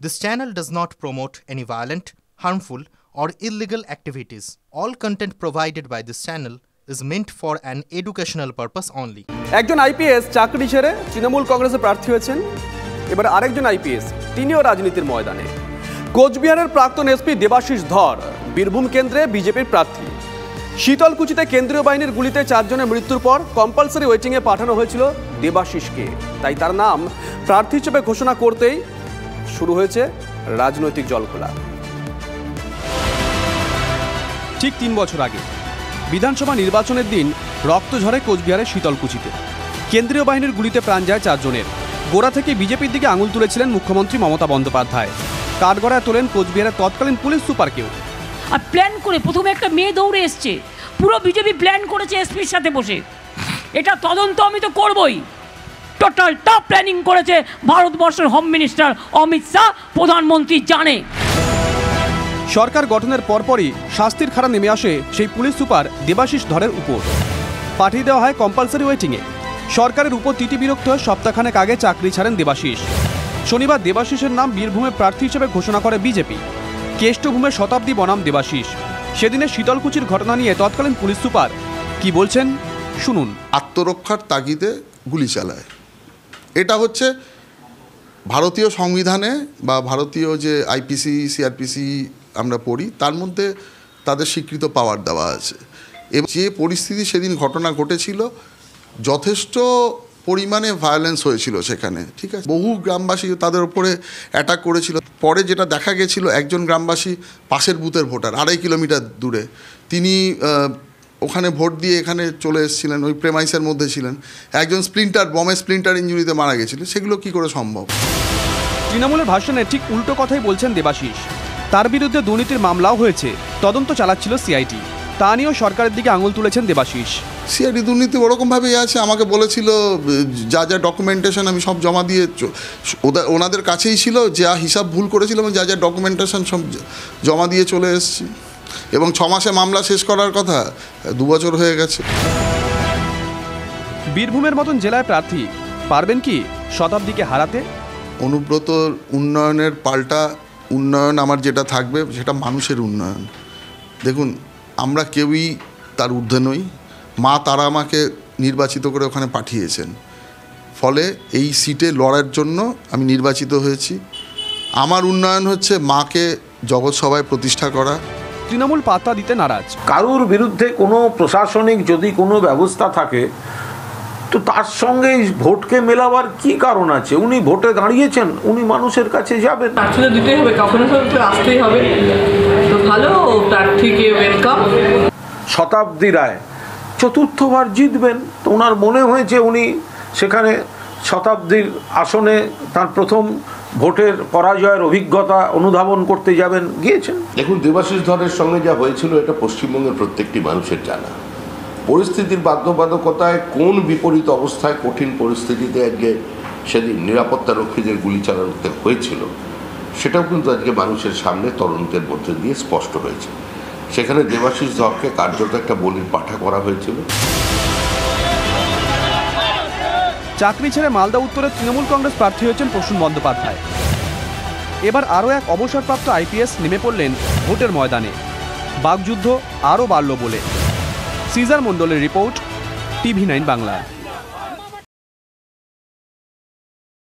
This channel does not promote any violent, harmful, or illegal activities. All content provided by this channel is meant for an educational purpose only. একজন IPS চাকরি ছেড়ে তৃণমূল কংগ্রেসে প্রার্থী হয়েছেন। এবার আরেকজন IPS তিনিও রাজনীতির ময়দানে। কোচবিহারের প্রাক্তন এসপি দেবাশিস ধর বীরভূম কেন্দ্রে বিজেপির প্রার্থী। শীতলকুচিতে কেন্দ্রীয় বাহিনীর গুলিতে 4 জনের মৃত্যুর পর কম্পালসারি ওয়েটিংয়ে পাঠানো হয়েছিল দেবাশিসকে। তাই তার নাম প্রার্থী হিসেবে ঘোষণা করতেই শুরু হয়েছে রাজনৈতিক জলখোলা। ঠিক 3 বছর আগে বিধানসভা নির্বাচনের দিন রক্ত ঝরে কোচবিহারের শীতলকুচিতে। কেন্দ্রীয় বাহিনীর গুলিতে প্রাণ যায় 4 জনের। গোড়া থেকে বিজেপির দিকে আঙুল তুলেছিলেন মুখ্যমন্ত্রী মমতা বন্দ্যোপাধ্যায়। কাঠগড়ায় তোলেন কোচবিহারের তৎকালীন পুলিশ সুপারকেও। আর প্ল্যান করে প্রথমে একটা মেয়ে দৌড়ে এসছে, পুরো বিজেপি প্ল্যান করেছে এসপির সাথে বসে। এটা তদন্ত আমি তো করবই। টোটাল টপ প্ল্যানিং করেছে ভারতবর্ষের হোম মিনিস্টার অমিত শাহ, প্রধানমন্ত্রী জানে। সরকার গঠনের পরপরই শাস্তির খাড়া নেমে আসে সেই পুলিশ সুপার দেবাশিস ধরের উপর। পাঠিয়ে দেওয়া হয় কম্পালসারি ওয়েটিংয়ে। সরকারের উপর তিতিবিরক্ত হয়ে সপ্তাহখানেক আগে চাকরি ছাড়েন দেবাশিস। শনিবার দেবাশিসের নাম বীরভূমে প্রার্থী হিসেবে ঘোষণা করে বিজেপি। কেষ্টভূমে শতাব্দী বনাম দেবাশিস। সেদিনের শীতলকুচির ঘটনা নিয়ে তৎকালীন পুলিশ সুপার কি বলছেন শুনুন। আত্মরক্ষার তাগিদে গুলি চালায়, এটা হচ্ছে ভারতীয় সংবিধানে বা ভারতীয় যে আইপিসি সিআরপিসি আমরা পড়ি তার মধ্যে তাদের স্বীকৃত পাওয়ার দেওয়া আছে। এবং যে পরিস্থিতি সেদিন ঘটনা ঘটেছিল, যথেষ্ট পরিমাণে ভায়োলেন্স হয়েছিল সেখানে, ঠিক আছে। বহু গ্রামবাসী তাদের উপরে অ্যাটাক করেছিল। পরে যেটা দেখা গেছিল, একজন গ্রামবাসী পাশের বুথের ভোটার 2.5 কিলোমিটার দূরে, তিনি ওখানে ভোট দিয়ে এখানে চলে এসেছিলেন, ওই প্রেমাইসের মধ্যে ছিলেন। একজন বমের স্প্লিন্টার ইঞ্জুরিতে মারা গেছিল। সেগুলো কি করে সম্ভব? তৃণমূলের ভাষণে ঠিক উল্টো কথাই বলছেন দেবাশিস। তার বিরুদ্ধে দুর্নীতির মামলাও হয়েছে, তদন্ত চালাচ্ছিল সিআইডি। তা নিয়েও সরকারের দিকে আঙুল তুলেছেন দেবাশিস। সিআইডি দুর্নীতি ওরকমভাবেই আছে। আমাকে বলেছিল যা যা ডকুমেন্টেশন আমি সব জমা দিয়ে, ওনাদের কাছেই ছিল, যা হিসাব ভুল করেছিল এবং যা যা ডকুমেন্টেশন সব জমা দিয়ে চলে এসেছি। এবং 6 মাসে মামলা শেষ করার কথা, 2 বছর হয়ে গেছে। বীরভূমের মতন জেলায় প্রার্থী পারবেন কি শতাব্দীকে হারাতে? অনুব্রতর উন্নয়নের পাল্টা উন্নয়ন আমার যেটা থাকবে সেটা মানুষের উন্নয়ন। দেখুন, আমরা কেউই তার ঊর্ধ্বে নই। মা তারা আমাকে নির্বাচিত করে ওখানে পাঠিয়েছেন, ফলে এই সিটে লড়ার জন্য আমি নির্বাচিত হয়েছি। আমার উন্নয়ন হচ্ছে মাকে জগৎ সভায় প্রতিষ্ঠা করা। তৃণমূল পাত্তা দিতে নারাজ। কারুর বিরুদ্ধে কোনো প্রশাসনিক যদি কোনো ব্যবস্থা থাকে, তো তার সঙ্গে ভোটকে মেলাবার কি কারণ আছে? উনি ভোটে দাঁড়িয়েছেন, উনি মানুষের কাছে যাবেন। প্রার্থীদের দিতেই হবে, কাউকে না কাউকে আসতেই হবে। তো ভালো, প্রার্থীকে ওয়েলকাম। শতাব্দী রায় 4র্থবার জিতবেন, তো ওনার মনে হয়েছে উনি সেখানে শতাব্দীর আসনে তার প্রথম ভোটের পরাজয়ের অভিজ্ঞতা অনুধাবন করতে যাবেন, গিয়েছেন। দেখুন, দেবাশিস ধরের সঙ্গে যা হয়েছিল এটা পশ্চিমবঙ্গের প্রত্যেকটি মানুষের জানা। পরিস্থিতির বাধ্যবাধকতায় কোন বিপরীত অবস্থায়, কঠিন পরিস্থিতিতে আজকে সেদিন নিরাপত্তা রক্ষীদের গুলি চালাতে হয়েছিল, সেটাও কিন্তু আজকে মানুষের সামনে তদন্তের মধ্যে দিয়ে স্পষ্ট হয়েছে। সেখানে দেবাশিস ধরকে কার্যত একটা বলির পাঠা করা হয়েছিল। চাকরি ছেড়ে মালদা উত্তরে তৃণমূল কংগ্রেস প্রার্থী হয়েছেন প্রসূন বন্দ্যোপাধ্যায়। এবার আরও এক অবসরপ্রাপ্ত আইপিএস নেমে পড়লেন ভোটের ময়দানে। বাকযুদ্ধ আরও বাড়ল বলে। সিজার মণ্ডলের রিপোর্ট, TV9 বাংলা।